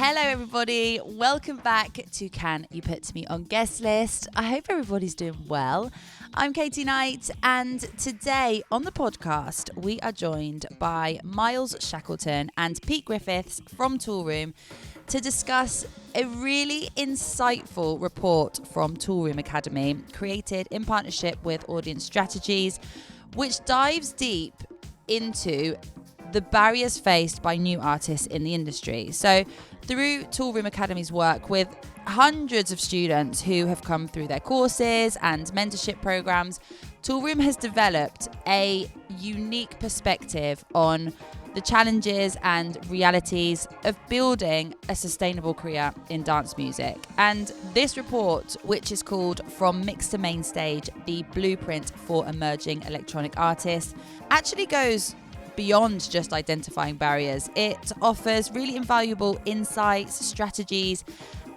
Hello everybody, welcome back to Can You Put Me on Guest List. I hope everybody's doing well. I'm Katie Knight, and today on the podcast we are joined by Miles Shackleton and Pete Griffiths from Toolroom to discuss a really insightful report from Toolroom Academy created in partnership with Audience Strategies, which dives deep into the barriers faced by new artists in the industry. So through Toolroom Academy's work with hundreds of students who have come through their courses and mentorship programs, Toolroom has developed a unique perspective on the challenges and realities of building a sustainable career in dance music. And this report, which is called From Mix to Mainstage, the Blueprint for Emerging Electronic Artists, actually goes beyond just identifying barriers. It offers really invaluable insights, strategies,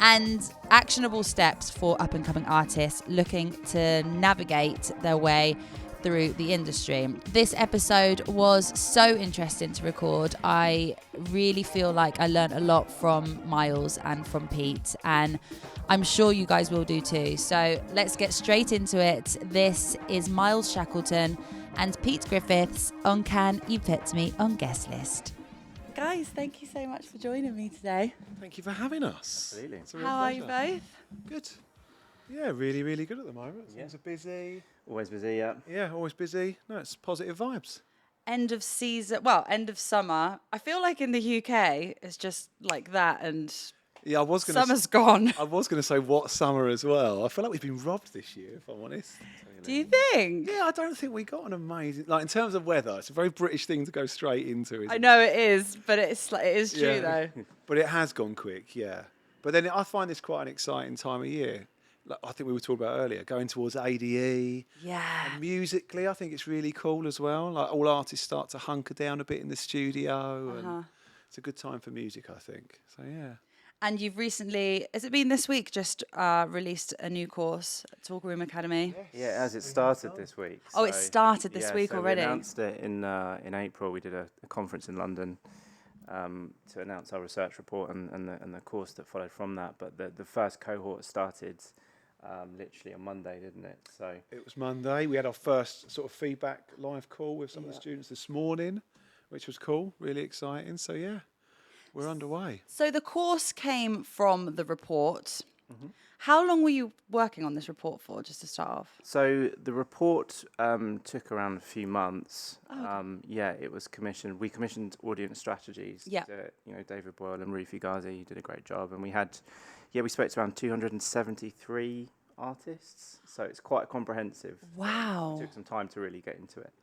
and actionable steps for up-and-coming artists looking to navigate their way through the industry. This episode was so interesting to record. I really feel like I learned a lot from Miles and from Pete, and I'm sure you guys will do too. So let's get straight into it. This is Miles Shackleton and Pete Griffiths on Can You Put Me on Guest List. Guys, thank you so much for joining me today. Thank you for having us. Absolutely. It's a real How are you pleasure. both? Good. Yeah, really, really good at the moment. Things are busy. Always busy, yeah. Yeah, always busy. No, it's positive vibes. End of summer. I feel like in the UK it's just like that, and Yeah, I was going to. summer's gone. I was going to say what summer as well. I feel like we've been robbed this year, if I'm honest. Do you think? Yeah, I don't think we got an amazing. Like in terms of weather, it's a very British thing to go straight into. Isn't I know it is, but it is true Yeah. though. But it has gone quick, yeah. But then I find this quite an exciting time of year. Like I think we were talking about earlier, going towards ADE. Yeah. And musically, I think it's really cool as well. Like all artists start to hunker down a bit in the studio, and it's a good time for music, I think. So yeah. And you've recently, has it been this week, just released a new course at Toolroom Academy? Yeah, as it started this week. Oh, it started this yeah, week so already. We announced it in April. We did a conference in London to announce our research report and the course that followed from that. But the first cohort started literally on Monday, didn't it? So It was Monday. We had our first sort of feedback live call with some of the students this morning, which was cool, really exciting. So yeah, we're underway. So the course came from the report. How long were you working on this report for, just to start off? So the report took around a few months. Yeah, it was commissioned. We commissioned Audience Strategies. Yeah. David Boyle and Rufi Ghazi did a great job, and we spoke to around 273 artists. So it's quite comprehensive. Wow. It took some time to really get into it.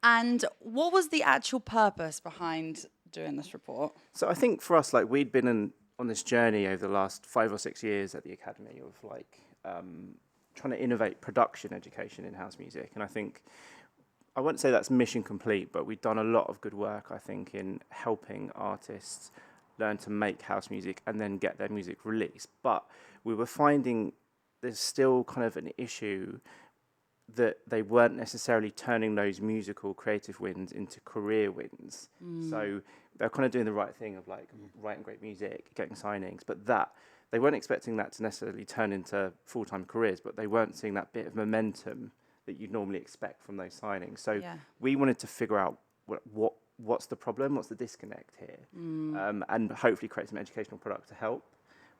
And what was the actual purpose behind doing this report? So I think for us, like we'd been on this journey over the last 5 or 6 years at the Academy of trying to innovate production education in house music. And I think, I wouldn't say that's mission complete, but we've done a lot of good work, I think, in helping artists learn to make house music and then get their music released. But we were finding there's still kind of an issue that they weren't necessarily turning those musical creative wins into career wins. So they're kind of doing the right thing of like writing great music, getting signings, but they weren't expecting that to necessarily turn into full-time careers, but they weren't seeing that bit of momentum that you'd normally expect from those signings. So we wanted to figure out what's the problem, what's the disconnect here, and hopefully create some educational product to help.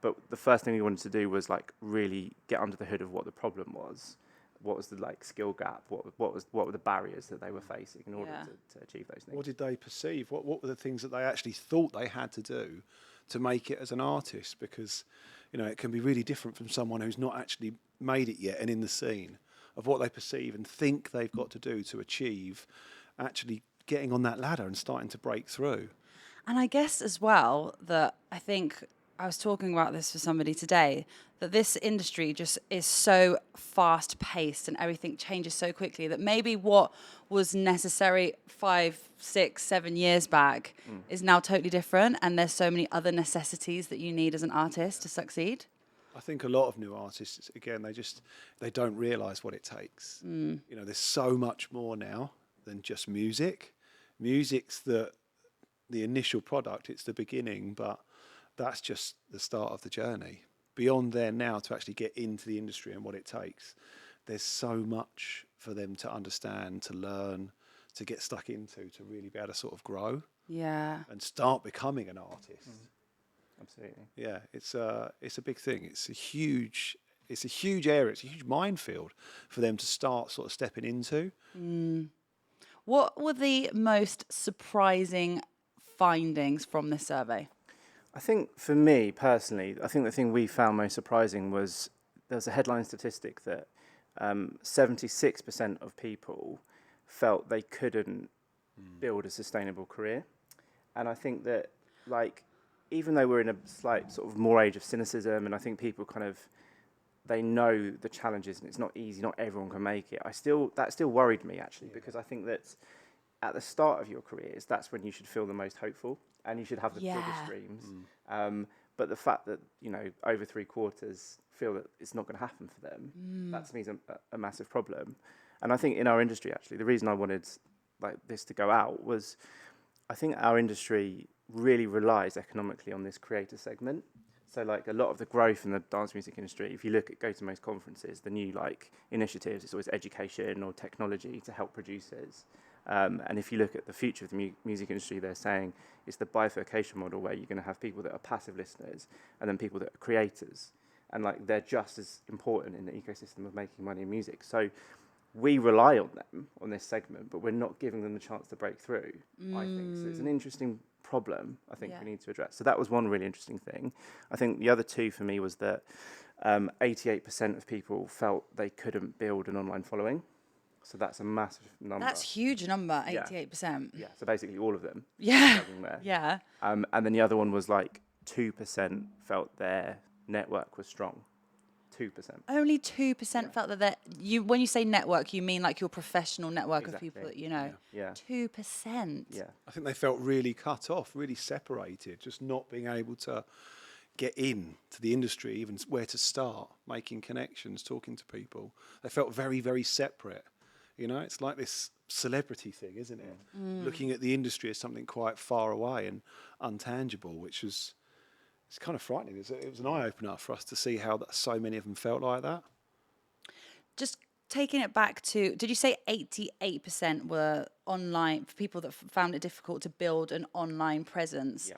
But the first thing we wanted to do was like really get under the hood of what the problem was. What was the like skill gap? What were the barriers that they were facing in order to achieve those things? What did they perceive? What were the things that they actually thought they had to do to make it as an artist? Because, it can be really different from someone who's not actually made it yet and in the scene, of what they perceive and think they've got to do to achieve actually getting on that ladder and starting to break through. And I guess as well that I think I was talking about this with somebody today, that this industry just is so fast paced and everything changes so quickly that maybe what was necessary 5, 6, 7 years back is now totally different. And there's so many other necessities that you need as an artist to succeed. I think a lot of new artists, again, they don't realise what it takes. There's so much more now than just music. Music's the initial product, it's the beginning, but that's just the start of the journey. Beyond there now, to actually get into the industry and what it takes, there's so much for them to understand, to learn, to get stuck into, to really be able to sort of grow and start becoming an artist. Absolutely. Yeah, it's a big thing. It's a huge area. It's a huge minefield for them to start sort of stepping into. What were the most surprising findings from this survey? I think for me personally, I think the thing we found most surprising was there's a headline statistic that 76% of people felt they couldn't build a sustainable career. And I think that, like, even though we're in a slight sort of more age of cynicism, and I think people kind of, they know the challenges and it's not easy, not everyone can make it, that still worried me actually, because I think that at the start of your careers, that's when you should feel the most hopeful and you should have the biggest dreams. But the fact that, you know, over 3/4 feel that it's not going to happen for them, that to me is a massive problem. And I think in our industry, actually, the reason I wanted like this to go out was I think our industry really relies economically on this creator segment. So like a lot of the growth in the dance music industry, if you go to most conferences, the new like initiatives, it's always education or technology to help producers. And if you look at the future of the music industry, they're saying it's the bifurcation model where you're going to have people that are passive listeners and then people that are creators. And like they're just as important in the ecosystem of making money in music. So we rely on them, on this segment, but we're not giving them the chance to break through, I think. So it's an interesting problem I think we need to address. So that was one really interesting thing. I think the other two for me was that 88% of people felt they couldn't build an online following. So that's a massive number. That's huge number, 88%. Yeah, so basically all of them. Yeah. There. Yeah. And then the other one was like 2% felt their network was strong. 2%. Only 2% felt that when you say network, you mean like your professional network of people that you know. Yeah. 2%. Yeah. I think they felt really cut off, really separated, just not being able to get in to the industry, even where to start, making connections, talking to people. They felt very, very separate. You know, it's like this celebrity thing, isn't it? Looking at the industry as something quite far away and untangible, which was... It's kind of frightening. It was an eye-opener for us to see how so many of them felt like that. Just taking it back to, did you say 88% were online, for people that found it difficult to build an online presence? Yeah.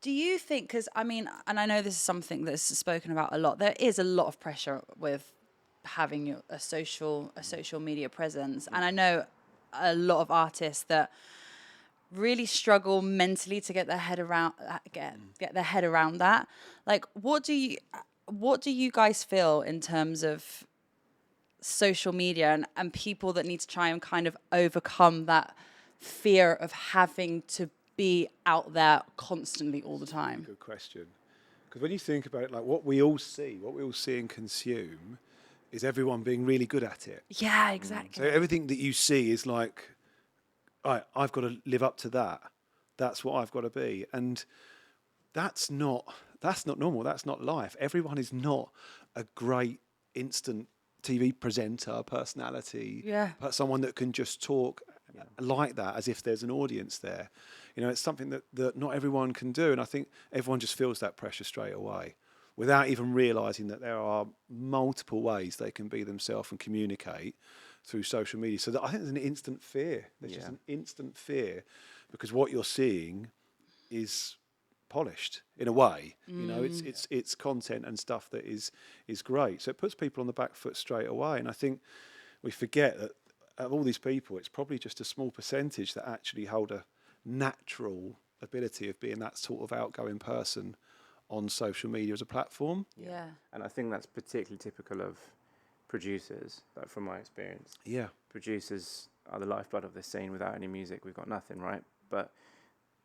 Do you think, because I mean, and I know this is something that's spoken about a lot, there is a lot of pressure with having a social media presence. And I know a lot of artists that really struggle mentally to get their head around that. Like, what do you guys feel in terms of social media and people that need to try and kind of overcome that fear of having to be out there constantly all the time? Good question. Because when you think about it, like what we all see and consume is everyone being really good at it. Yeah, exactly. So everything that you see is like, I've got to live up to that. That's what I've got to be. And that's not normal. That's not life. Everyone is not a great instant TV presenter, personality, someone that can just talk like that as if there's an audience there. You know, it's something that not everyone can do. And I think everyone just feels that pressure straight away without even realising that there are multiple ways they can be themselves and communicate through social media. So I think there's an instant fear. There's just an instant fear because what you're seeing is polished in a way. You know, it's content and stuff that is great. So it puts people on the back foot straight away. And I think we forget that of all these people, it's probably just a small percentage that actually hold a natural ability of being that sort of outgoing person on social media as a platform. Yeah. And I think that's particularly typical of producers, like from my experience. Yeah. Producers are the lifeblood of this scene. Without any music, we've got nothing, right? But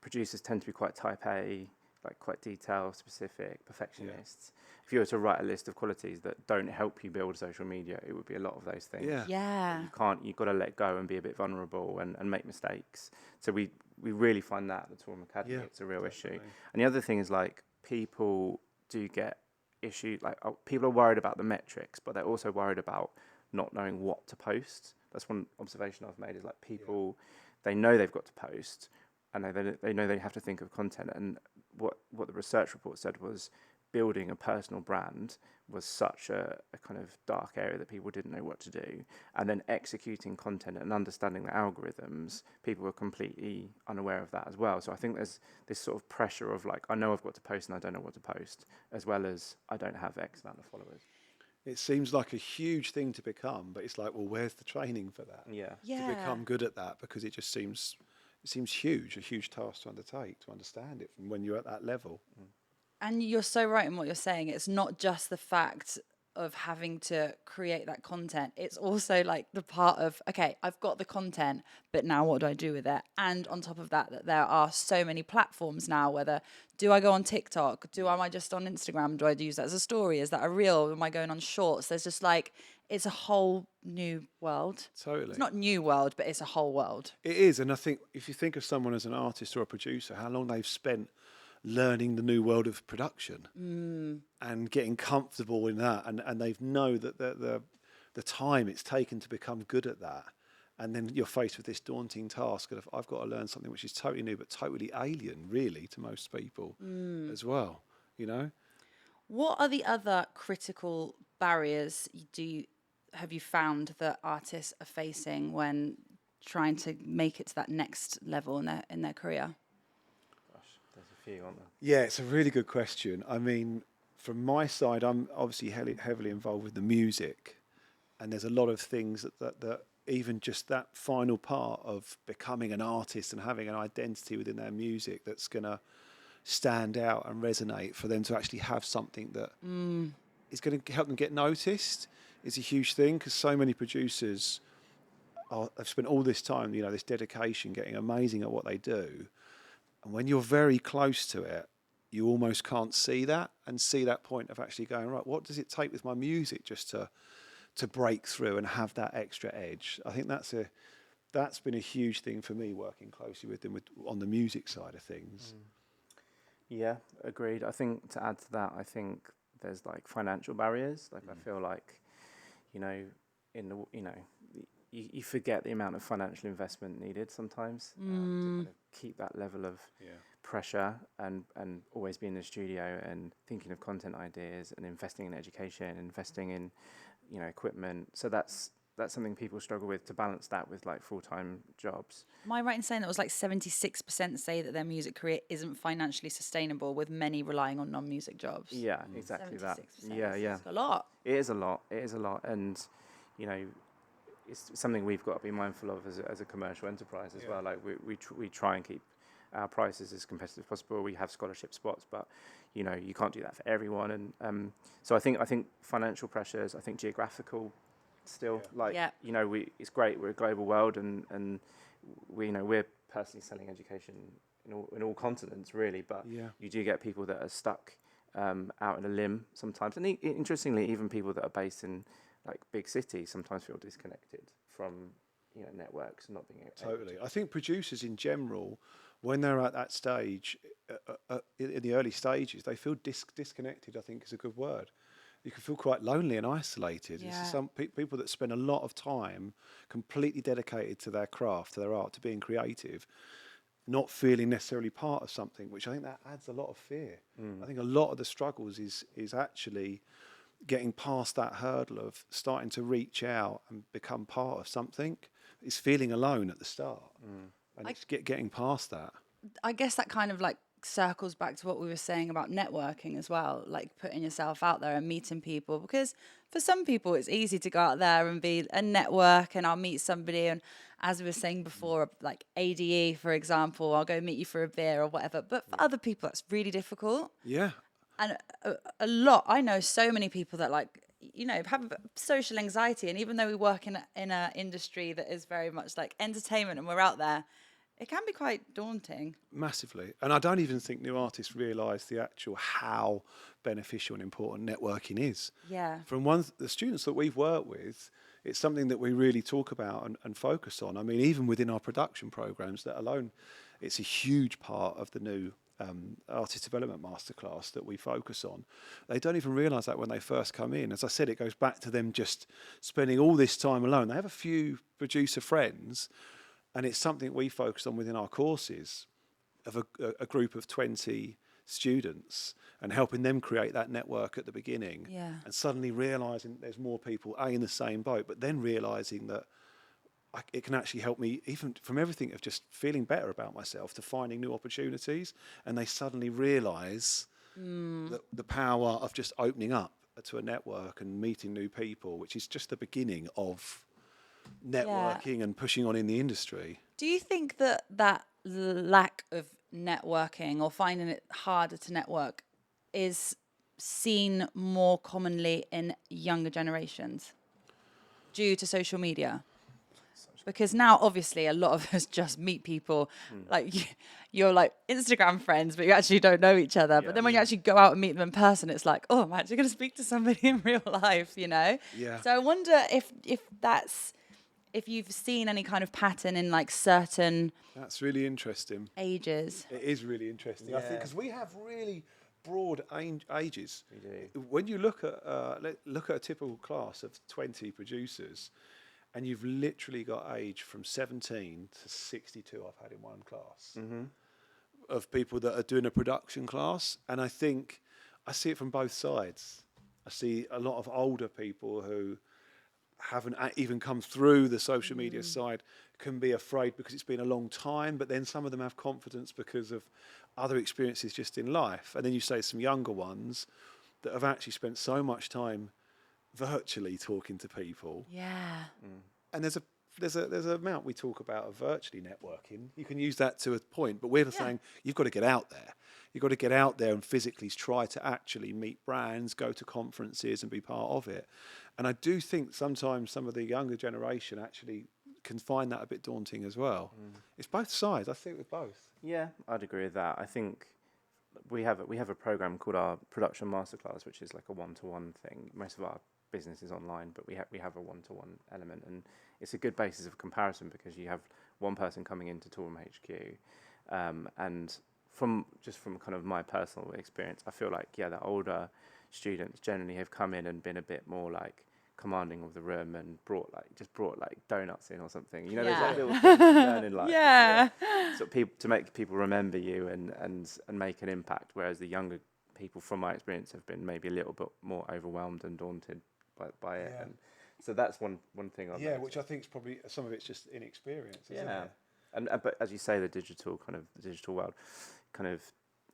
producers tend to be quite type A, like quite detail specific, perfectionists. If you were to write a list of qualities that don't help you build social media, it would be a lot of those things. Yeah. You've got to let go and be a bit vulnerable and make mistakes. So we really find that at the Toolroom Academy, it's a real issue. And the other thing is like people do get issues, like people are worried about the metrics, but they're also worried about not knowing what to post. That's one observation I've made is like people, they know they've got to post, and they know they have to think of content. And what the research report said was building a personal brand was such a kind of dark area that people didn't know what to do. And then executing content and understanding the algorithms, people were completely unaware of that as well. So I think there's this sort of pressure of like, I know I've got to post and I don't know what to post, as well as I don't have X amount of followers. It seems like a huge thing to become, but it's like, well, where's the training for that? Yeah. To become good at that, because it seems huge, a huge task to undertake, to understand it from when you're at that level. And you're so right in what you're saying. It's not just the fact of having to create that content. It's also like the part of, okay, I've got the content, but now what do I do with it? And on top of that there are so many platforms now, whether do I go on TikTok? Am I just on Instagram? Do I use that as a story? Is that a reel? Am I going on shorts? There's just like, it's a whole new world. Totally. It's not new world, but it's a whole world. It is. And I think if you think of someone as an artist or a producer, how long they've spent learning the new world of production and getting comfortable in that, and they know that the time it's taken to become good at that, and then you're faced with this daunting task of I've got to learn something which is totally new but totally alien really to most people as well, you know. What are the other critical barriers have you found that artists are facing when trying to make it to that next level in their career? There's a few, aren't there? Yeah, it's a really good question. I mean, from my side, I'm obviously heavily involved with the music, and there's a lot of things that even just that final part of becoming an artist and having an identity within their music that's going to stand out and resonate, for them to actually have something that is going to help them get noticed is a huge thing, because so many producers have spent all this time, you know, this dedication, getting amazing at what they do. And when you're very close to it, you almost can't see that point of actually going, right, what does it take with my music just to break through and have that extra edge? I think that's been a huge thing for me, working closely with them on the music side of things. Yeah, agreed. I think to add to that, I think there's like financial barriers. Like I feel like, you know, you forget the amount of financial investment needed sometimes to kind of keep that level of pressure and always be in the studio and thinking of content ideas and investing in education, investing in, you know, equipment. So that's something people struggle with, to balance that with like full-time jobs. Am I right in saying that was like 76% say that their music career isn't financially sustainable, with many relying on non-music jobs? Yeah, exactly that. 76%. Yeah. That's a lot. It is a lot. And, you know, it's something we've got to be mindful of as a commercial enterprise as well. Like we try and keep our prices as competitive as possible. We have scholarship spots, but you know, you can't do that for everyone. And so I think financial pressures. I think geographical still, you know, it's great. We're a global world, and we're personally selling education in all continents really. But you do get people that are stuck out in a limb sometimes, and interestingly, even people that are based in like big cities sometimes feel disconnected from, you know, networks and not being able Totally. I think producers in general, when they're at that stage, in the early stages, they feel disconnected, I think is a good word. You can feel quite lonely and isolated. Yeah. It's some people that spend a lot of time completely dedicated to their craft, to their art, to being creative, not feeling necessarily part of something, which I think that adds a lot of fear. I think a lot of the struggles is actually getting past that hurdle of starting to reach out and become part of something. It's feeling alone at the start, and it's getting past that. I guess that kind of like circles back to what we were saying about networking as well, like putting yourself out there and meeting people, because for some people it's easy to go out there and be a network and I'll meet somebody, and as we were saying before, like ADE for example, I'll go meet you for a beer or whatever, but for other people that's really difficult. And a lot, I know so many people that like, you know, have social anxiety, and even though we work in an industry that is very much like entertainment and we're out there, it can be quite daunting. Massively. And I don't even think new artists realise the actual how beneficial and important networking is. Yeah. From the students that we've worked with, it's something that we really talk about and focus on. I mean, even within our production programmes, that alone, it's a huge part of the new artist development masterclass that we focus on. They don't even realise that when they first come in. As I said, it goes back to them just spending all this time alone. They have a few producer friends, and it's something we focus on within our courses. of a group of 20 students and helping them create that network at the beginning, and suddenly realising there's more people in the same boat, but then realising that it can actually help me even from everything of just feeling better about myself to finding new opportunities, and they suddenly realise the power of just opening up to a network and meeting new people, which is just the beginning of networking and pushing on in the industry. Do you think that lack of networking or finding it harder to network is seen more commonly in younger generations due to social media? Because now, obviously, a lot of us just meet people, like you're like Instagram friends, but you actually don't know each other. But then when you actually go out and meet them in person, it's like, oh, I'm actually going to speak to somebody in real life, you know? Yeah. So I wonder if you've seen any kind of pattern in like certain That's really interesting. ages. It is really interesting. I think because we have really broad ages. We do. When you look at a typical class of 20 producers, and you've literally got age from 17 to 62 I've had in one class of people that are doing a production class. And I think I see it from both sides. I see a lot of older people who haven't even come through the social media side can be afraid because it's been a long time, but then some of them have confidence because of other experiences just in life. And then you say some younger ones that have actually spent so much time virtually talking to people. Yeah. And there's an amount we talk about of virtually networking. You can use that to a point, but we're saying you've got to get out there. You've got to get out there and physically try to actually meet brands, go to conferences and be part of it. And I do think sometimes some of the younger generation actually can find that a bit daunting as well. It's both sides. I think with both. Yeah, I'd agree with that. I think we have a program called our Production Masterclass, which is like a one-to-one thing. Most of our business is online, but we have a one-to-one element, and it's a good basis of comparison because you have one person coming into Toolroom HQ, and from kind of my personal experience, I feel like the older students generally have come in and been a bit more like commanding of the room and brought like donuts in or something. You know, there's like little things to learn in life. So to make people remember you and make an impact, whereas the younger people, from my experience, have been maybe a little bit more overwhelmed and daunted by it. And so that's one thing I've noticed. Which I think is probably some of it's just inexperience, isn't it? And but as you say, the digital world, kind of,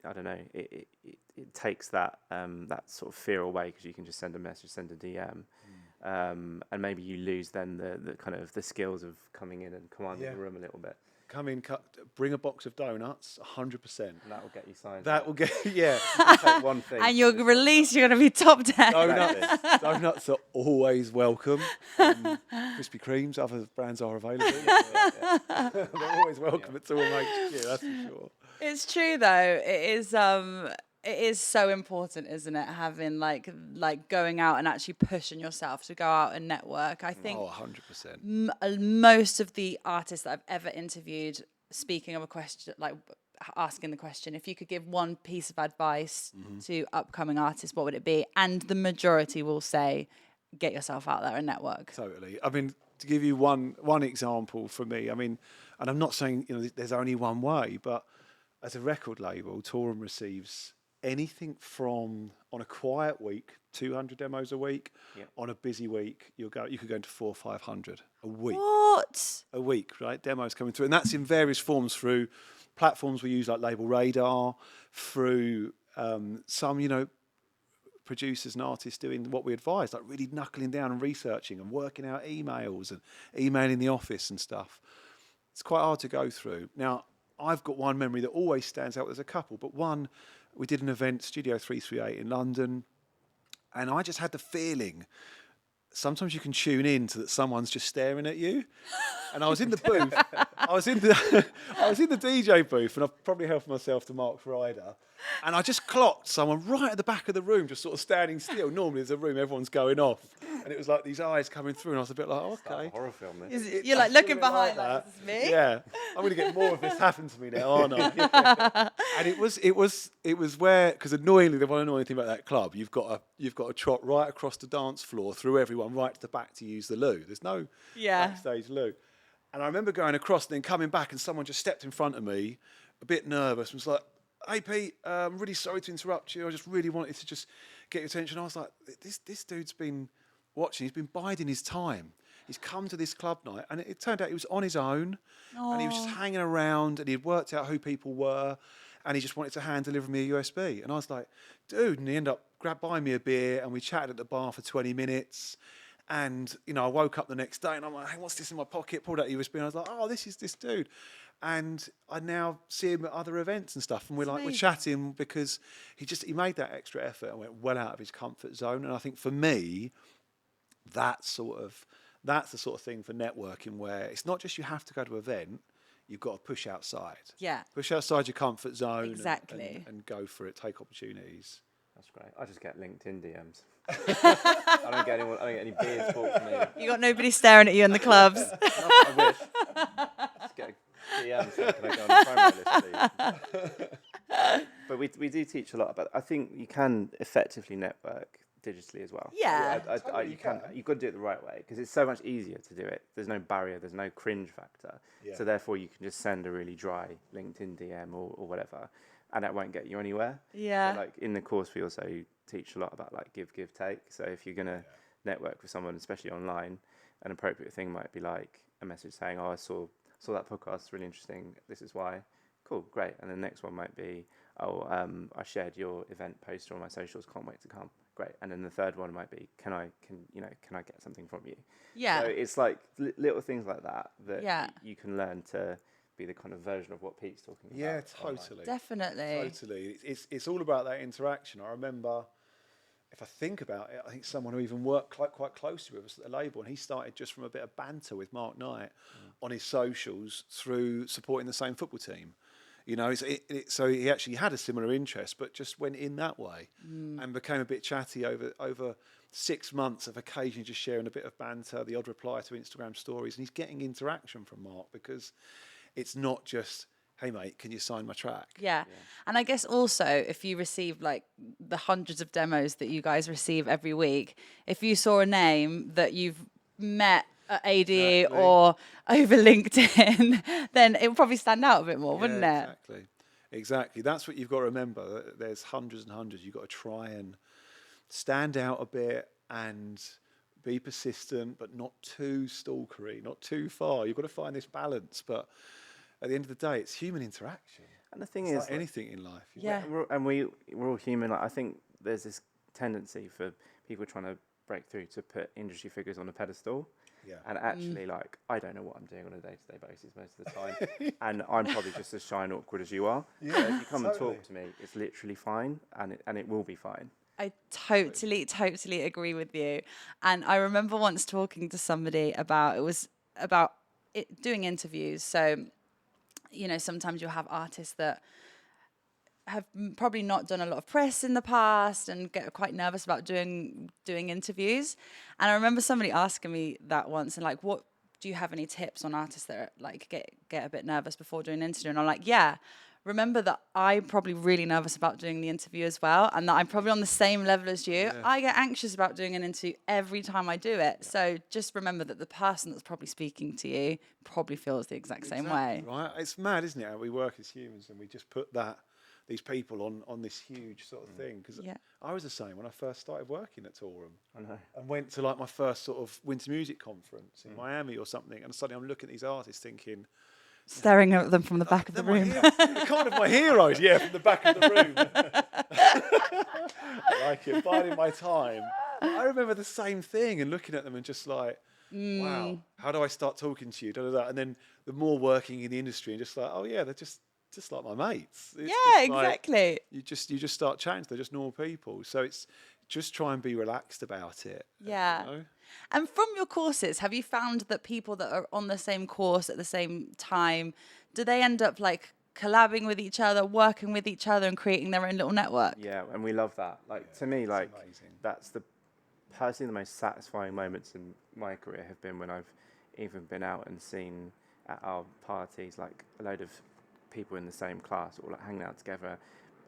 I don't know, it takes that sort of fear away because you can just send a message, send a DM, and maybe you lose then the kind of the skills of coming in and commanding the room a little bit. Come in, bring a box of donuts, 100%. And that will get you signed. That will get, Take one thing. And you'll release, you're going to be top 10. Donuts are always welcome. Krispy Kremes, other brands are available. They're always welcome at Toolroom HQ, that's for sure. It's true though. It is so important, isn't it? Having like going out and actually pushing yourself to go out and network. I think 100%. Most of the artists that I've ever interviewed, speaking of a question, like asking the question, if you could give one piece of advice to upcoming artists, what would it be? And the majority will say, get yourself out there and network. Totally. I mean, to give you one example for me, I mean, and I'm not saying there's only one way, but as a record label, Toolroom receives anything from, on a quiet week, 200 demos a week. On a busy week, you could go into 400 or 500 a week. What? A week, right? Demos coming through, and that's in various forms through platforms we use like Label Radar, through some producers and artists doing what we advise, like really knuckling down and researching and working out emails and emailing the office and stuff. It's quite hard to go through. Now, I've got one memory that always stands out. There's a couple, but one, we did an event, Studio 338 in London, and I just had the feeling sometimes you can tune in to that someone's just staring at you. And I was in the booth. I was in the DJ booth, and I've probably helped myself to Mark's Rider. And I just clocked someone right at the back of the room, just sort of standing still. Normally there's a room, everyone's going off. And it was like these eyes coming through, and I was a bit like, okay. It's like a horror film, this. You're like looking behind, like, this is me? Yeah. I'm going to get more of this happen to me now, aren't I? And it was where, because annoyingly, the one annoying thing about that club, you've got to trot right across the dance floor through everyone right to the back to use the loo. There's no backstage loo. And I remember going across and then coming back, and someone just stepped in front of me, a bit nervous and was like, "Hey Pete, I'm really sorry to interrupt you. I just really wanted to just get your attention." I was like, this dude's been watching. He's been biding his time. He's come to this club night, and it turned out he was on his own, and he was just hanging around, and he'd worked out who people were, and he just wanted to hand deliver me a USB. And I was like, "Dude," and he ended up buying me a beer, and we chatted at the bar for 20 minutes. And, I woke up the next day and I'm like, "Hey, what's this in my pocket?" Pulled out a USB and I was like, "Oh, this is this dude." And I now see him at other events and stuff. And we're chatting because he made that extra effort and went well out of his comfort zone. And I think for me, that's the sort of thing for networking where it's not just you have to go to an event, you've got to push outside. Yeah. Push outside your comfort zone. Exactly. And go for it, take opportunities. That's great. I just get LinkedIn DMs. I don't get any beers bought for me. You got nobody staring at you in the clubs. I wish. Just get a DM saying, "Can I go on the promo list, please?" But we do teach a lot about. I think you can effectively network digitally as well. Yeah. You can. You've got to do it the right way because it's so much easier to do it. There's no barrier. There's no cringe factor. Yeah. So therefore, you can just send a really dry LinkedIn DM or whatever, and that won't get you anywhere. Yeah. So like in the course, we also teach a lot about like give, take. So if you're gonna network with someone, especially online, an appropriate thing might be like a message saying, "Oh, I saw that podcast. It's really interesting. This is why." Cool, great. And the next one might be, "Oh, I shared your event poster on my socials. Can't wait to come." Great. And then the third one might be, can I get something from you?" Yeah. So it's like little things like that Yeah. you can learn to be the kind of version of what Pete's talking about. Yeah, online. totally. Definitely. Totally. It's all about that interaction. I remember, if I think about it, I think someone who even worked quite closely with us at the label, and he started just from a bit of banter with Mark Knight on his socials through supporting the same football team. So he actually had a similar interest, but just went in that way and became a bit chatty over 6 months of occasionally just sharing a bit of banter, the odd reply to Instagram stories, and he's getting interaction from Mark because it's not just, "Hey mate, can you sign my track?" Yeah. And I guess also if you receive like the hundreds of demos that you guys receive every week, if you saw a name that you've met at ADE Exactly. or over LinkedIn, then it would probably stand out a bit more, wouldn't it? Exactly. That's what you've got to remember. There's hundreds and hundreds. You've got to try and stand out a bit and be persistent, but not too stalkery, not too far. You've got to find this balance. But at the end of the day, it's human interaction. And the thing It's is, like anything in life. Yeah. we're all human. Like, I think there's this tendency for people trying to break through to put industry figures on a pedestal. Yeah. And actually, like, I don't know what I'm doing on a day-to-day basis most of the time, and I'm probably just as shy and awkward as you are. Yeah, so if you come totally. and talk to me, it's literally fine, and it will be fine. I totally agree with you. And I remember once talking to somebody about doing interviews. So, sometimes you'll have artists that have probably not done a lot of press in the past and get quite nervous about doing interviews. And I remember somebody asking me that once and like, "What do you have any tips on artists that are, like get a bit nervous before doing an interview?" And I'm like, "Yeah, remember that I'm probably really nervous about doing the interview as well, and that I'm probably on the same level as you. Yeah. I get anxious about doing an interview every time I do it. So just remember that the person that's probably speaking to you probably feels the exact same way." Right? It's mad, isn't it? How we work as humans and we just put these people on this huge sort of thing. Because Yeah. I was the same when I first started working at Toolroom. I know. And went to like my first sort of winter music conference in Miami or something, and suddenly I'm looking at these artists thinking, Staring at them from the back of the room. they're kind of my heroes, from the back of the room. Like it, biding my time. I remember the same thing and looking at them and just like, wow, how do I start talking to you? Da, da, da. And then the more working in the industry and just like, oh yeah, they're just like my mates. It's Yeah, just like, exactly. you just start chatting. They're just normal people. So it's just try and be relaxed about it. Yeah. You know? And from your courses, have you found that people that are on the same course at the same time, do they end up like collabing with each other, working with each other and creating their own little network? Yeah, and we love that. Like, to me, like, amazing. that's personally the most satisfying moments in my career have been when I've even been out and seen at our parties, like, a load of people in the same class all like hanging out together,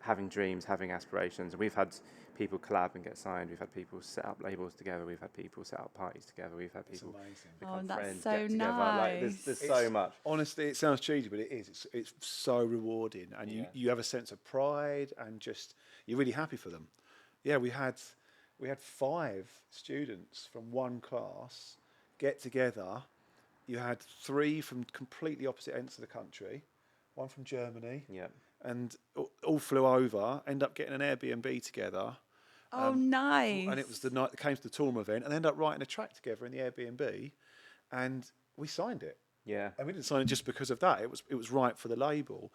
having dreams, having aspirations. And we've had people collab and get signed. We've had people set up labels together. We've had people set up parties together. We've had people become that's friends, so get together. Like there's so much. Honestly, it sounds cheesy, but it is. It's so rewarding, and you have a sense of pride, and just you're really happy for them. Yeah, we had 5 students from one class get together. You had 3 from completely opposite ends of the country, 1 from Germany, and all flew over, end up getting an Airbnb together. Oh, nice. And it was the night that came to the Toolroom event, and they ended up writing a track together in the Airbnb, and we signed it. Yeah. And we didn't sign it just because of that. It was right for the label.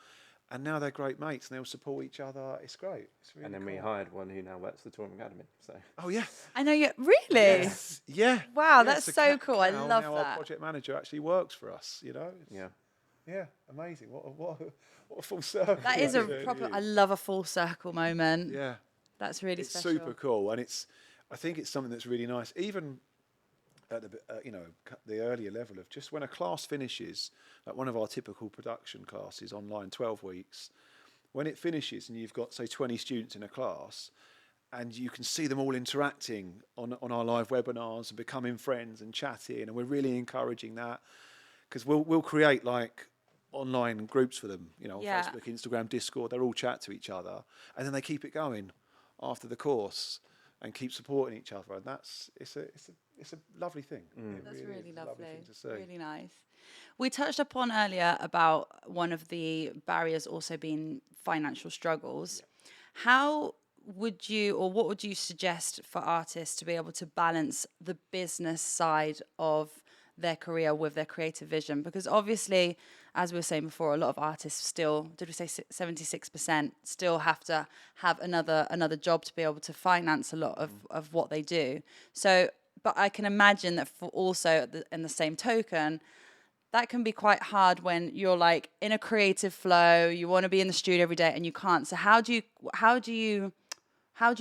And now they're great mates, and they'll support each other. It's great. It's really and then cool. we hired one who now works for the Toolroom Academy. So. Oh yeah. I know you. Really? Yes. Yeah. Wow, Yeah, that's so cool. I love now that. Our project manager actually works for us. You know. Yeah. Yeah. Amazing. What a full circle. That is a proper. I love a full circle moment. Yeah. That's really It's special. super cool, and I think it's something that's really nice, even at the earlier level of just when a class finishes, like one of our typical production classes online, 12 weeks, when it finishes and you've got say 20 students in a class, and you can see them all interacting on our live webinars and becoming friends and chatting, and we're really encouraging that, because we'll create like online groups for them, Facebook, Instagram, Discord. They'll all chat to each other, and then they keep it going after the course and keep supporting each other, and it's a lovely thing. That's really lovely. Thing to see. Really nice. We touched upon earlier about one of the barriers also being financial struggles. How would you, or what would you suggest for artists to be able to balance the business side of their career with their creative vision? Because obviously, as we were saying before, a lot of artists still, did we say 76%, still have to have another job to be able to finance a lot of what they do. So, but I can imagine that for also in the same token, that can be quite hard when you're like in a creative flow, you want to be in the studio every day and you can't. So how do you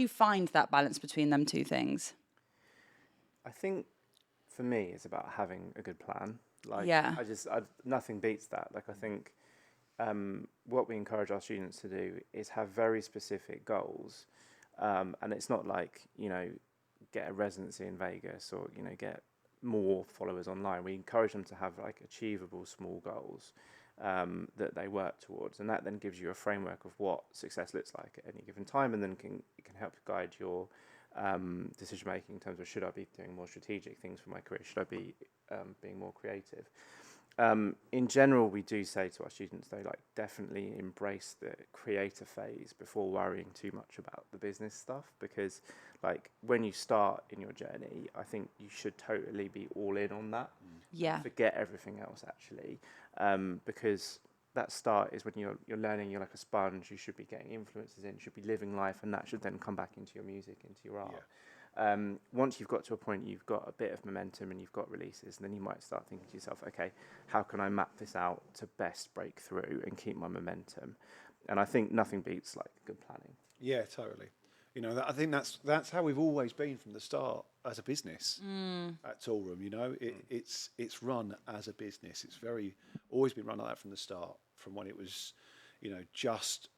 find that balance between them two things? I think for me, it's about having a good plan. Like, nothing beats that. Like, I think what we encourage our students to do is have very specific goals. And it's not like, get a residency in Vegas or, get more followers online. We encourage them to have like achievable small goals that they work towards. And that then gives you a framework of what success looks like at any given time. And then it can help guide your decision making in terms of, should I be doing more strategic things for my career? Should I be being more creative? In general, we do say to our students, though, like, definitely embrace the creative phase before worrying too much about the business stuff, because like when you start in your journey, I think you should totally be all in on that. Yeah. Forget everything else, actually, because that start is when you're learning. You're like a sponge. You should be getting influences in. You should be living life, and that should then come back into your music, into your art. Once you've got to a point, you've got a bit of momentum and you've got releases, and then you might start thinking to yourself, okay, how can I map this out to best break through and keep my momentum? And I think nothing beats like good planning. Yeah, totally. I think that's how we've always been from the start as a business at Toolroom. It's run as a business. It's always been run like that from the start, from when it was, just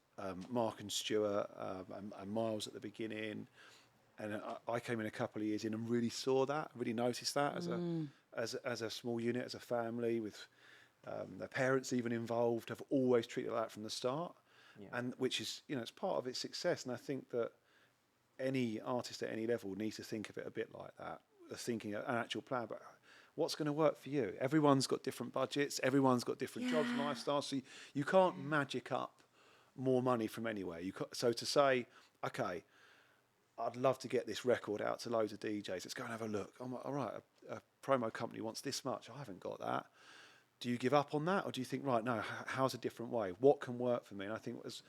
Mark and Stuart and Miles at the beginning. And I came in a couple of years in and really saw that, really noticed that as a small unit, as a family, with their parents even involved, have always treated it like that from the start, and which is, it's part of its success. And I think that any artist at any level needs to think of it a bit like that, thinking an actual plan, but what's going to work for you? Everyone's got different budgets, everyone's got different jobs and lifestyles, so you can't magic up more money from anywhere. So to say, okay, I'd love to get this record out to loads of DJs. Let's go and have a look. I'm like, all right, a promo company wants this much. I haven't got that. Do you give up on that? Or do you think, right, no, how's a different way? What can work for me? And I think, as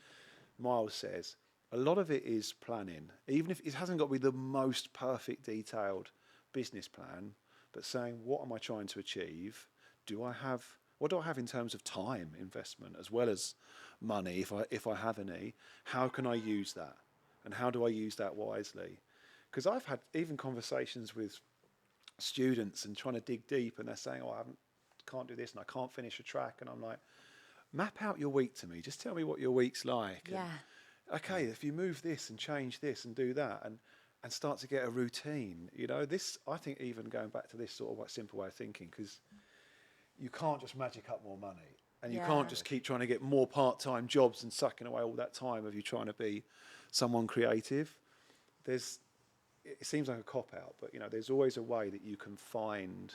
Miles says, a lot of it is planning. Even if it hasn't got to be the most perfect, detailed business plan, but saying, what am I trying to achieve? What do I have in terms of time investment as well as money, if I have any? How can I use that? And how do I use that wisely? Because I've had even conversations with students and trying to dig deep, and they're saying, oh, can't do this and I can't finish a track. And I'm like, map out your week to me. Just tell me what your week's like. Yeah. okay, if you move this and change this and do that and start to get a routine, this, I think, even going back to this sort of like simple way of thinking, because you can't just magic up more money, and you can't just keep trying to get more part-time jobs and sucking away all that time of you trying to be someone creative. It seems like a cop-out, but there's always a way that you can find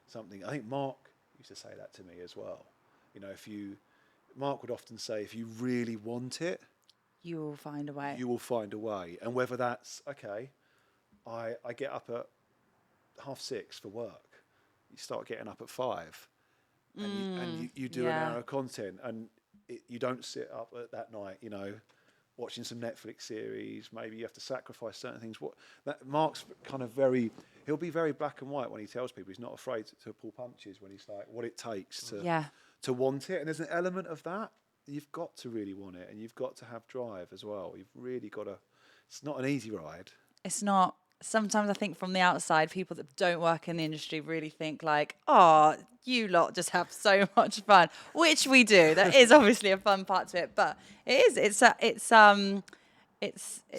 something. I think Mark used to say that to me as well. Mark would often say, if you really want it, You will find a way. you will find a way. And whether that's, okay, I get up at 6:30 for work. You start getting up at 5, and you do an hour of content, and you don't sit up at that night, watching some Netflix series. Maybe you have to sacrifice certain things. Mark's kind of he'll be very black and white when he tells people. He's not afraid to pull punches when he's like, what it takes to want it. And there's an element of that. You've got to really want it, and you've got to have drive as well. You've really got to. It's not an easy ride. It's not. Sometimes I think from the outside, people that don't work in the industry really think like, oh, you lot just have so much fun, which we do. There is obviously a fun part to it, but it is. It's a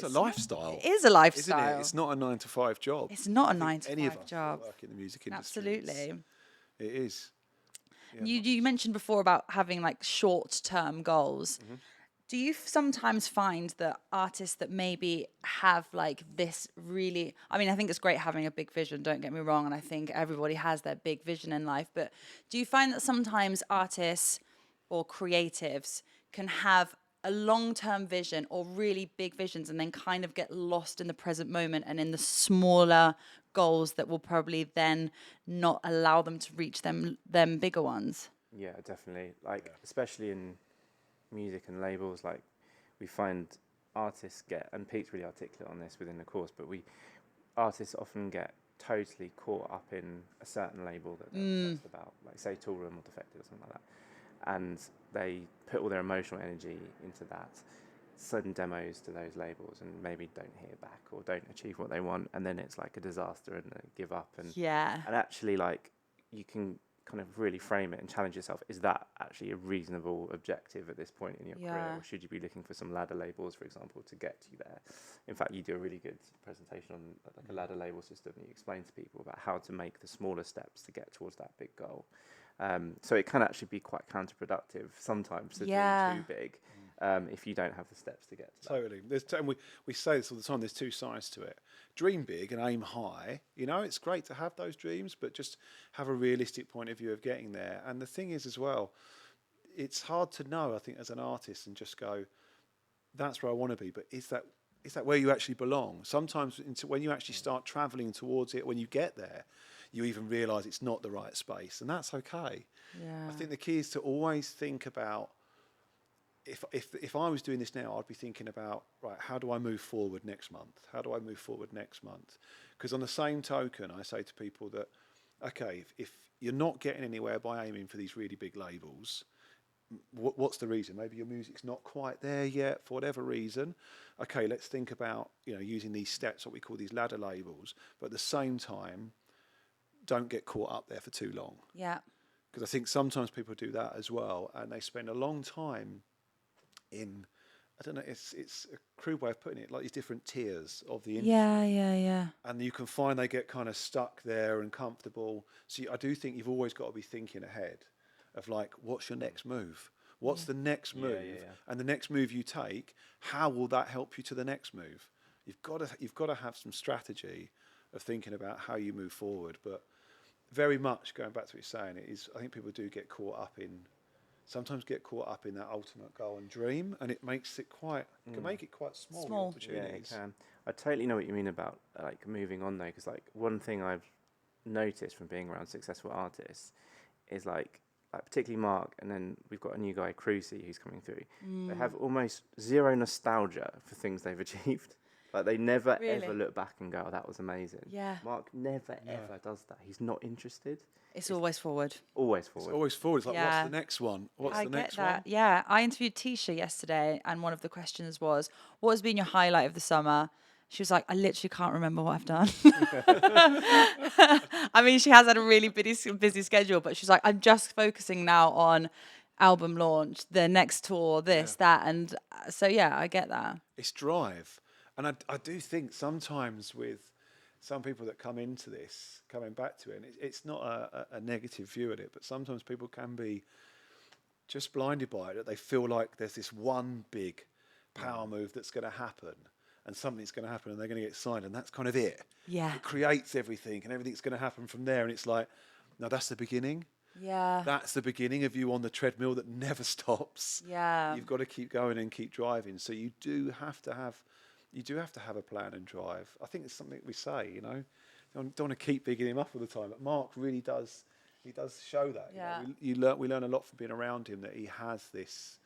lifestyle. It is a lifestyle. Isn't it? It's not a 9-to-5 job. It's not a 9-to-5 any of us job. Work in the music industry. Absolutely. It is. Yeah. You mentioned before about having like short-term goals. Mm-hmm. Do you sometimes find that artists that maybe have like this really, I mean, I think it's great having a big vision, don't get me wrong, and I think everybody has their big vision in life, but do you find that sometimes artists or creatives can have a long-term vision or really big visions and then kind of get lost in the present moment and in the smaller goals that will probably then not allow them to reach them bigger ones? Yeah, definitely. Especially in music and labels, like we find artists and Pete's really articulate on this within the course, but artists often get totally caught up in a certain label that they're obsessed about, like say Toolroom or Defected or something like that, and they put all their emotional energy into that, send demos to those labels and maybe don't hear back or don't achieve what they want, and then it's like a disaster and they give up, and actually like you can kind of really frame it and challenge yourself. Is that actually a reasonable objective at this point in your career, or should you be looking for some ladder labels, for example, to get you there? In fact, you do a really good presentation on like a ladder label system. You explain to people about how to make the smaller steps to get towards that big goal. So it can actually be quite counterproductive sometimes to dream too big if you don't have the steps to get to that. Totally. We say this all the time, there's two sides to it. Dream big and aim high. It's great to have those dreams, but just have a realistic point of view of getting there. And the thing is as well, it's hard to know, I think, as an artist and just go, that's where I want to be, but is that where you actually belong? Sometimes when you actually start traveling towards it, when you get there, you even realize it's not the right space, and that's okay. Yeah. I think the key is to always think about, if I was doing this now, I'd be thinking about, right, how do I move forward next month? How do I move forward next month? Because on the same token, I say to people that, okay, if you're not getting anywhere by aiming for these really big labels, what's the reason? Maybe your music's not quite there yet for whatever reason. Okay, let's think about using these steps, what we call these ladder labels, but at the same time, don't get caught up there for too long. Yeah. Because I think sometimes people do that as well, and they spend a long time in, I don't know, it's a crude way of putting it, like these different tiers of the industry. Yeah. And you can find they get kind of stuck there and comfortable. So I do think you've always got to be thinking ahead of like, what's your next move? What's the next move? Yeah. And the next move you take, how will that help you to the next move? You've got to have some strategy of thinking about how you move forward. But very much going back to what you're saying, I think people do get caught up in that ultimate goal and dream, and it makes it can make it quite small. Opportunities. Yeah, it can. I totally know what you mean about like moving on though, because like one thing I've noticed from being around successful artists is like particularly Mark, and then we've got a new guy, Crucy, who's coming through. They have almost zero nostalgia for things they've achieved. Like they never ever look back and go, "Oh, that was amazing." Yeah. Mark never ever does that. He's not interested. It's always forward. Always forward. It's always forward. It's like, what's the next one? I get that. Yeah. I interviewed Tisha yesterday, and one of the questions was, what has been your highlight of the summer? She was like, I literally can't remember what I've done. I mean, she has had a really busy schedule, but she's like, I'm just focusing now on album launch, the next tour, this, that. And so, yeah, I get that. It's drive. And I do think sometimes with some people that come into this, coming back to it, and it's not a negative view at it, but sometimes people can be just blinded by it, that they feel like there's this one big power move that's going to happen and something's going to happen and they're going to get signed and that's kind of it. Yeah. It creates everything and everything's going to happen from there. And it's like, no, that's the beginning. Yeah. That's the beginning of you on the treadmill that never stops. Yeah. You've got to keep going and keep driving. So you do have to have a plan and drive. I think it's something we say, you know. Don't want to keep bigging him up all the time, but Mark really does. He does show that. Yeah. You know? We learn a lot from being around him, that he has this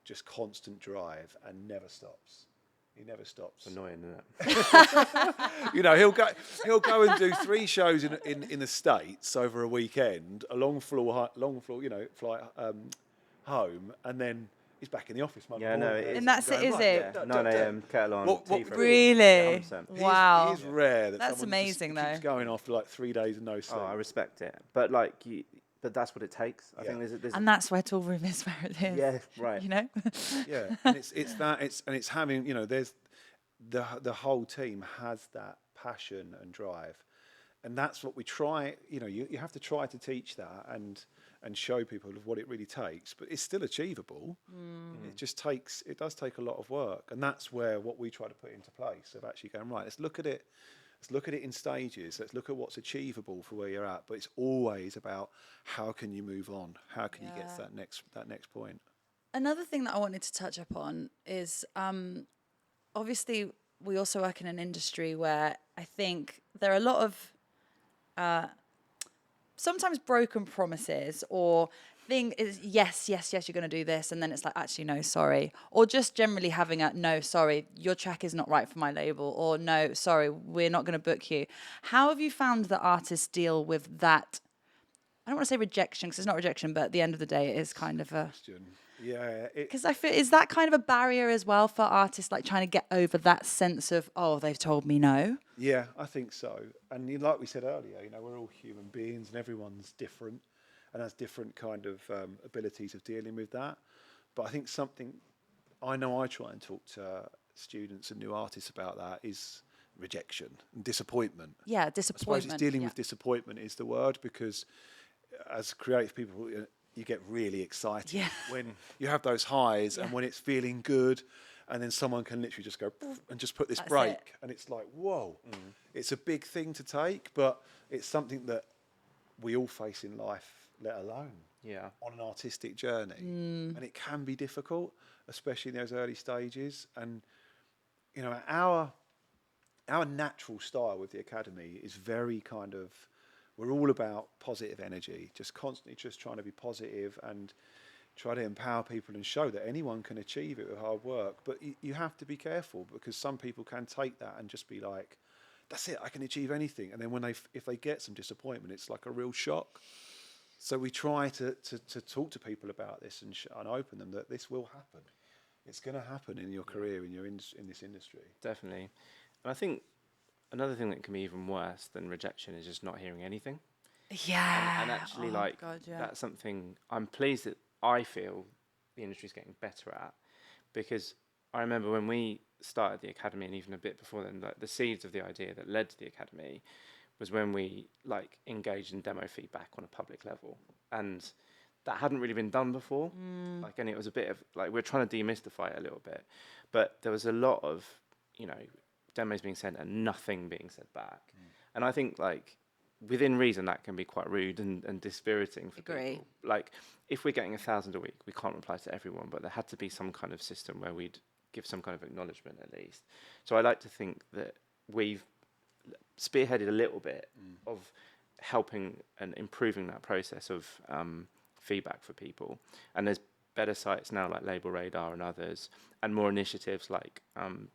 just constant drive and never stops. He never stops. Annoying, isn't it? You know, he'll go and do 3 shows in the States over a weekend, a long floor, you know, flight home, and then he's back in the office Monday morning. No, it is. And that's it, is it? Yeah, 9 a.m. kettle on. tea for Really? Yeah, 100%. Wow. It is rare that That's someone amazing, just keeps though. going after like 3 days and no sleep. Oh, I respect it, but but that's what it takes. I think there's And that's where Toolroom is, where it is. yeah, right. You know? Yeah, and it's having, you know, there's the whole team has that passion and drive, and that's what we try. You know, you have to try to teach that and show people of what it really takes, but it's still achievable. It does take a lot of work, and that's where what we try to put into place of actually going, right, let's look at it in stages. Let's look at what's achievable for where you're at, but it's always about how can you move on? How can you get to that next point? Another thing that I wanted to touch upon is obviously we also work in an industry where I think there are a lot of sometimes broken promises, or thing is yes, you're going to do this, and then it's like, actually, no, sorry. Or just generally having a, no, sorry, your track is not right for my label, or no, sorry, we're not going to book you. How have you found that artists deal with that? I don't want to say rejection, because it's not rejection, but at the end of the day, it is kind of a... Yeah. Because I feel, is that kind of a barrier as well for artists, like trying to get over that sense of, oh, they've told me no? Yeah, I think so. And like we said earlier, you know, we're all human beings and everyone's different and has different kind of abilities of dealing with that. But I think something I try and talk to students and new artists about that is rejection and disappointment. Yeah, I disappointment. suppose it's dealing with disappointment is the word, because as creative people, you get really excited when you have those highs and when it's feeling good, and then someone can literally just go and just put this break, and it's like, whoa, it's a big thing to take, but it's something that we all face in life, let alone on an artistic journey. And it can be difficult, especially in those early stages. And, you know, our natural style with the Academy is very kind of, we're all about positive energy, just constantly just trying to be positive and try to empower people and show that anyone can achieve it with hard work. But you have to be careful, because some people can take that and just be like, that's it, I can achieve anything. And then if they get some disappointment, it's like a real shock. So we try to talk to people about this and open them that this will happen. It's going to happen in your career, in this industry. Definitely. And I think another thing that can be even worse than rejection is just not hearing anything. Yeah. And actually, that's something I'm pleased that I feel the industry's getting better at, because I remember when we started the Academy, and even a bit before then, like the seeds of the idea that led to the Academy was when we engaged in demo feedback on a public level, and that hadn't really been done before. And it was a bit of we're trying to demystify it a little bit, but there was a lot of demos being sent and nothing being said back. And I think within reason that can be quite rude and dispiriting for people. If we're getting 1,000 a week, we can't reply to everyone, but there had to be some kind of system where we'd give some kind of acknowledgement at least. So I like to think that we've spearheaded a little bit of helping and improving that process of feedback for people. And there's better sites now like Label Radar and others, and more initiatives like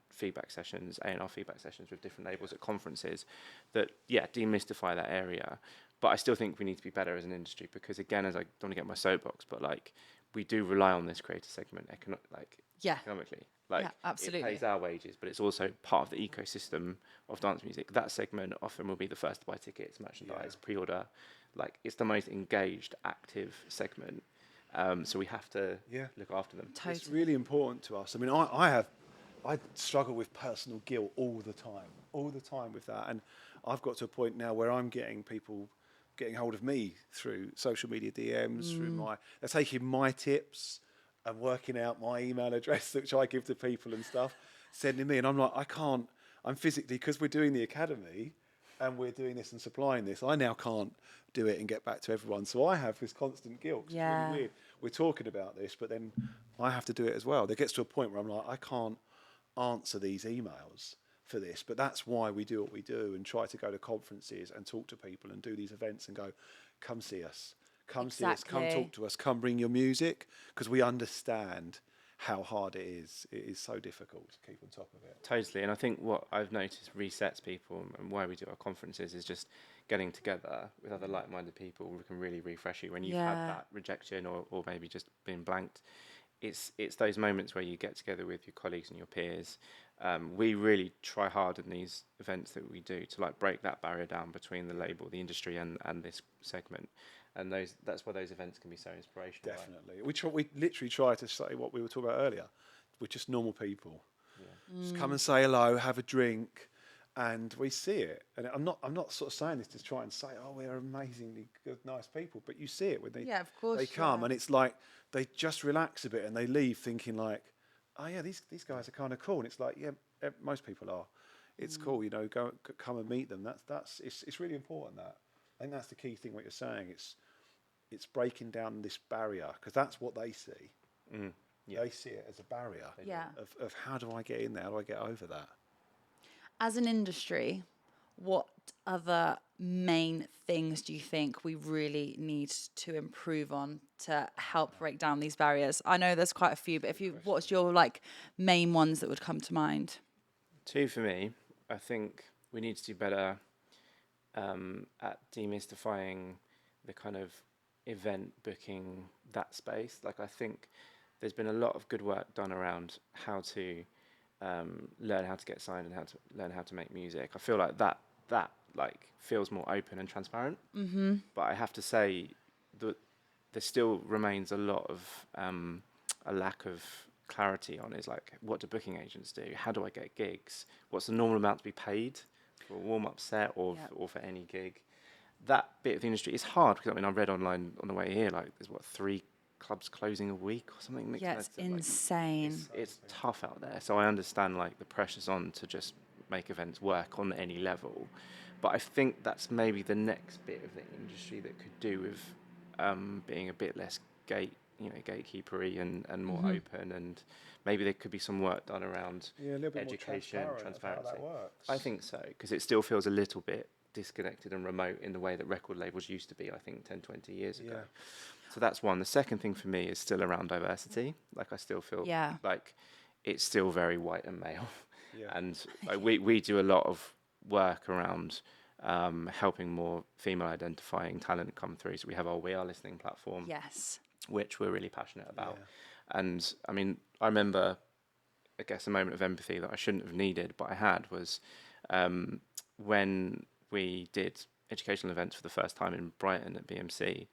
feedback sessions, A&R feedback sessions with different labels at conferences that, demystify that area. But I still think we need to be better as an industry, because again, as I don't want to get my soapbox, but we do rely on this creator segment economically. Absolutely. It pays our wages, but it's also part of the ecosystem of dance music. That segment often will be the first to buy tickets, merchandise, pre-order. It's the most engaged, active segment. So we have to Yeah. look after them. Totally. It's really important to us. I mean, I struggle with personal guilt all the time with that. And I've got to a point now where I'm getting people getting hold of me through social media DMs, they're taking my tips and working out my email address, which I give to people and stuff, sending me. And I'm like, I'm physically, because we're doing the academy and we're doing this and supplying this, I now can't do it and get back to everyone. So I have this constant guilt. 'Cause Yeah. It's really weird. We're talking about this, but then I have to do it as well. There gets to a point where I'm like, I can't answer these emails for this, but that's why we do what we do and try to go to conferences and talk to people and do these events and go, come see us, see us, come Exactly. talk to us, come bring your music, because we understand how hard it is. It is so difficult to keep on top of it. Totally, and I think what I've noticed resets people and why we do our conferences is just getting together with other like-minded people who can really refresh you when you've had that rejection or maybe just been blanked. It's those moments where you get together with your colleagues and your peers. We really try hard in these events that we do to like break that barrier down between the label, the industry, and this segment. And that's why those events can be so inspirational. Definitely. We literally try to say what we were talking about earlier. We're just normal people. Yeah. Just come and say hello, have a drink, and we see it. And I'm not sort of saying this to try and say, oh, we're amazingly good, nice people, but you see it when Yeah, of course. they come, and it's like they just relax a bit and they leave thinking like, oh yeah, these guys are kind of cool. And it's like, yeah, most people are. It's cool, come and meet them. It's really important that. I think that's the key thing. What you're saying, it's breaking down this barrier, because that's what they see. Yeah. They see it as a barrier. Yeah. Of how do I get in there? How do I get over that? As an industry, what other main things do you think we really need to improve on to help break down these barriers? I know there's quite a few, but what's your like main ones that would come to mind? Two for me. I think we need to do better at demystifying the kind of event booking, that space. Like, I think there's been a lot of good work done around how to learn how to get signed and how to learn how to make music. I feel like that like feels more open and transparent. Mm-hmm. But I have to say that there still remains a lot of a lack of clarity on is like, what do booking agents do? How do I get gigs? What's the normal amount to be paid for a warm-up set or for any gig? That bit of the industry is hard, because I mean, I read online on the way here, like there's 3 clubs closing a week or something. Yeah, it's insane. It's tough out there. So I understand like the pressure's on to just make events work on any level. But I think that's maybe the next bit of the industry that could do with being a bit less gatekeepery and more open, and maybe there could be some work done around Yeah, a little bit education, more transparency. How that works. I think so, because it still feels a little bit disconnected and remote in the way that record labels used to be, I think 10, 20 years ago. Yeah. So that's one. The second thing for me is still around diversity. Like, I still feel like it's still very white and male. Yeah. And we do a lot of work around helping more female identifying talent come through. So we have our We Are Listening platform, Yes. which we're really passionate about. Yeah. And I mean, I remember, I guess, a moment of empathy that I shouldn't have needed, but I had, was when we did educational events for the first time in Brighton at BMC.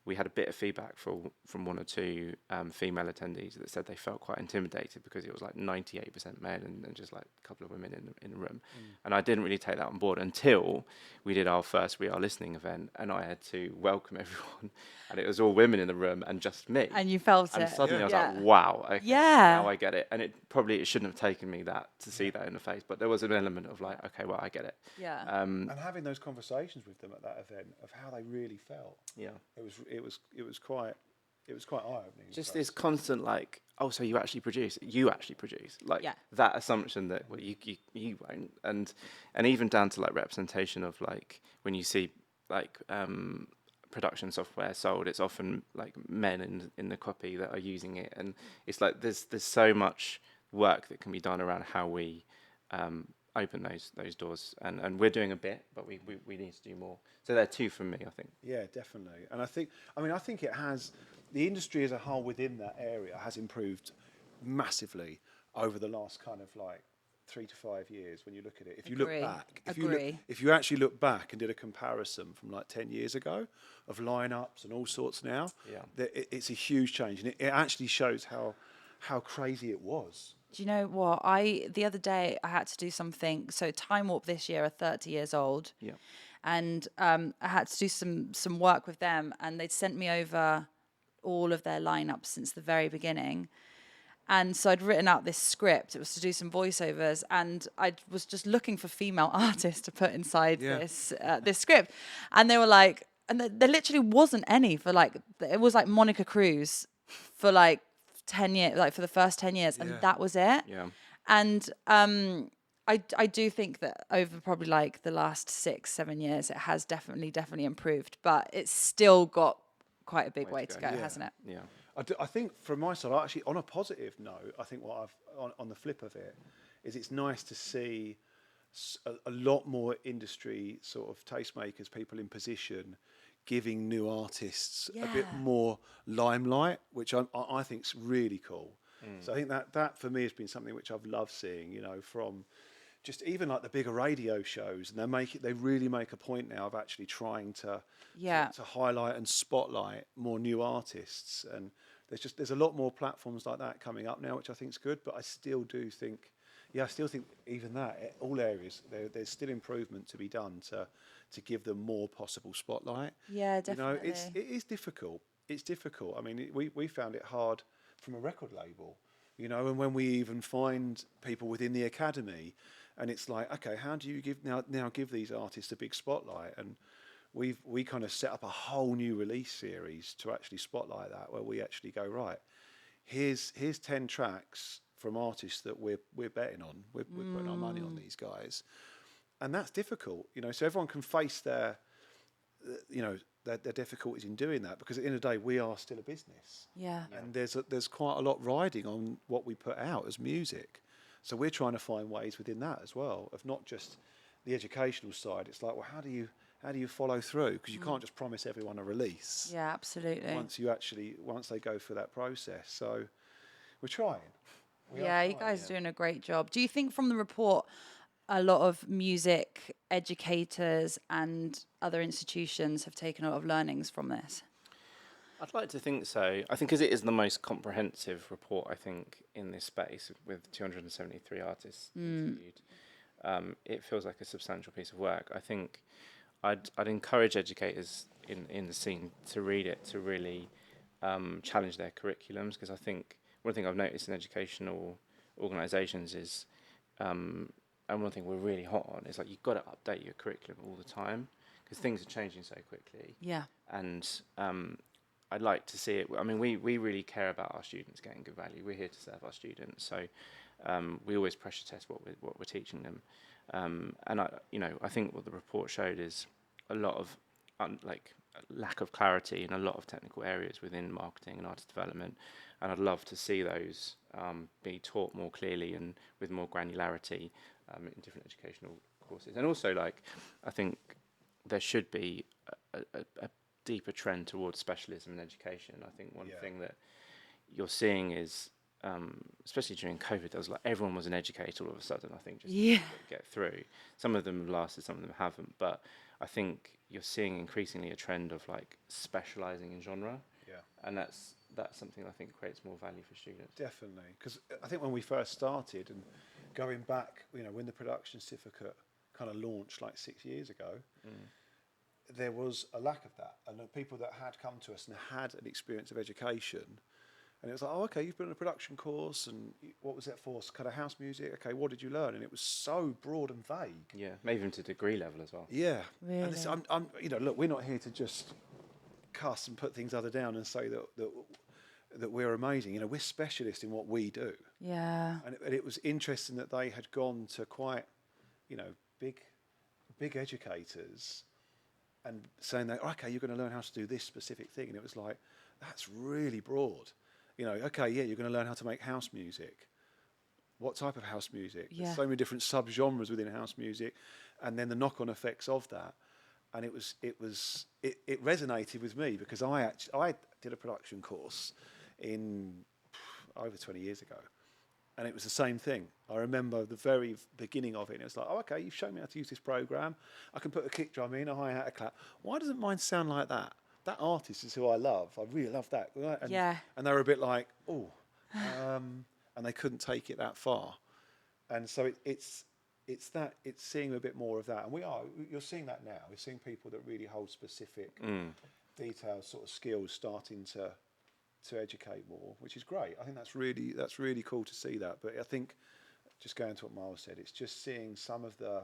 We had a bit of feedback from one or two female attendees that said they felt quite intimidated because it was like 98% men and just like a couple of women in the room. And I didn't really take that on board until we did our first We Are Listening event, and I had to welcome everyone, and it was all women in the room and just me. And you felt it. And suddenly I was like, wow, okay, now I get it. And it shouldn't have taken me that to see that in the face, but there was an element of like, okay, well, I get it. Yeah. And having those conversations with them at that event of how they really felt. Yeah. It was quite eye-opening. Just this constant like, oh, so you actually produce, like that assumption that, well, you won't, and even down to like representation of like when you see like production software sold, it's often like men in the copy that are using it, and it's like there's so much work that can be done around how we open those doors, and we're doing a bit, but we need to do more. So there are two from me, I think. Yeah, definitely. And I think it has, the industry as a whole within that area has improved massively over the last kind of like 3 to 5 years when you look at it. If you Agree. look back, Agree. if you actually look back and did a comparison from like 10 years ago of lineups and all sorts now, it's a huge change, and it actually shows how crazy it was. Do you know what? The other day I had to do something. So Time Warp this year are 30 years old. Yeah. And I had to do some work with them, and they'd sent me over all of their lineups since the very beginning. And so I'd written out this script. It was to do some voiceovers, and I was just looking for female artists to put inside this script. And they were like, and there literally wasn't any for like, it was like Monica Cruz for like 10 years, like for the first 10 years, and that was it. Yeah. And I do think that over probably like the last 6-7 years, it has definitely improved, but it's still got quite a big way to go, hasn't it? Yeah. I think from my side, actually, on a positive note, I think what on the flip of it is it's nice to see a lot more industry sort of tastemakers, people in position, giving new artists a bit more limelight, which I think is really cool. So I think that for me has been something which I've loved seeing, you know, from just even like the bigger radio shows, and they really make a point now of actually trying to highlight and spotlight more new artists. And there's a lot more platforms like that coming up now, which I think is good. But I still do think, I still think even that, all areas, there's still improvement to be done to give them more possible spotlight. Yeah, definitely. You know, it is difficult. It's difficult. I mean, we found it hard from a record label, you know, and when we even find people within the academy, and it's like, okay, how do you give these artists a big spotlight? And we kind of set up a whole new release series to actually spotlight that, where we actually go, right, here's 10 tracks from artists that we're betting on. We're putting our money on these guys, and that's difficult, you know. So everyone can face their difficulties in doing that, because at the end of the day, we are still a business. Yeah. And there's quite a lot riding on what we put out as music. So we're trying to find ways within that as well, of not just the educational side. It's like, well, how do you follow through? Because you can't just promise everyone a release. Yeah, absolutely. Once they go through that process. So we're trying. You guys are doing a great job. Do you think from the report, a lot of music educators and other institutions have taken a lot of learnings from this? I'd like to think so. I think because it is the most comprehensive report, I think, in this space, with 273 artists interviewed, it feels like a substantial piece of work. I think I'd encourage educators in the scene to read it, to really challenge their curriculums, because I think one thing I've noticed in educational organisations is, and one thing we're really hot on, is like you've got to update your curriculum all the time, because things are changing so quickly. Yeah. And I'd like to see it. I mean, we really care about our students getting good value. We're here to serve our students, so we always pressure test what we're teaching them. And I think what the report showed is a lot of lack of clarity in a lot of technical areas within marketing and artist development. And I'd love to see those be taught more clearly and with more granularity in different educational courses. And also, I think there should be a deeper trend towards specialism in education. I think one thing that you're seeing is, especially during COVID, there was everyone was an educator all of a sudden, I think, just to get through. Some of them have lasted, some of them haven't, but I think you're seeing increasingly a trend of specialising in genre. Yeah. And that's something I think creates more value for students. Definitely, because I think when we first started, and going back, when the production certificate kind of launched 6 years ago, there was a lack of that. And the people that had come to us and had an experience of education, and it was like, oh, okay, you've been on a production course, and what was that for? Kind of house music. Okay, what did you learn? And it was so broad and vague. Yeah, maybe even to degree level as well. Yeah. Really? And this, I'm look, we're not here to just cuss and put things other down and say that we're amazing. We're specialists in what we do. Yeah. And it was interesting that they had gone to quite, big educators, and saying that, okay, you're going to learn how to do this specific thing. And it was like, that's really broad. Okay, yeah, you're going to learn how to make house music. What type of house music? Yeah. There's so many different sub-genres within house music, and then the knock-on effects of that. And it resonated with me, because I did a production course over 20 years ago. And it was the same thing. I remember the very beginning of it. And it was like, oh, okay, you've shown me how to use this program. I can put a kick drum in, a hi-hat, a clap. Why doesn't mine sound like that? That artist is who I love. I really love that. And, and they were a bit like, oh, and they couldn't take it that far. And so it's seeing a bit more of that. And you're seeing that now. We're seeing people that really hold specific, detailed sort of skills starting to educate more, which is great. I think that's really cool to see that. But I think, just going to what Miles said, it's just seeing some of the,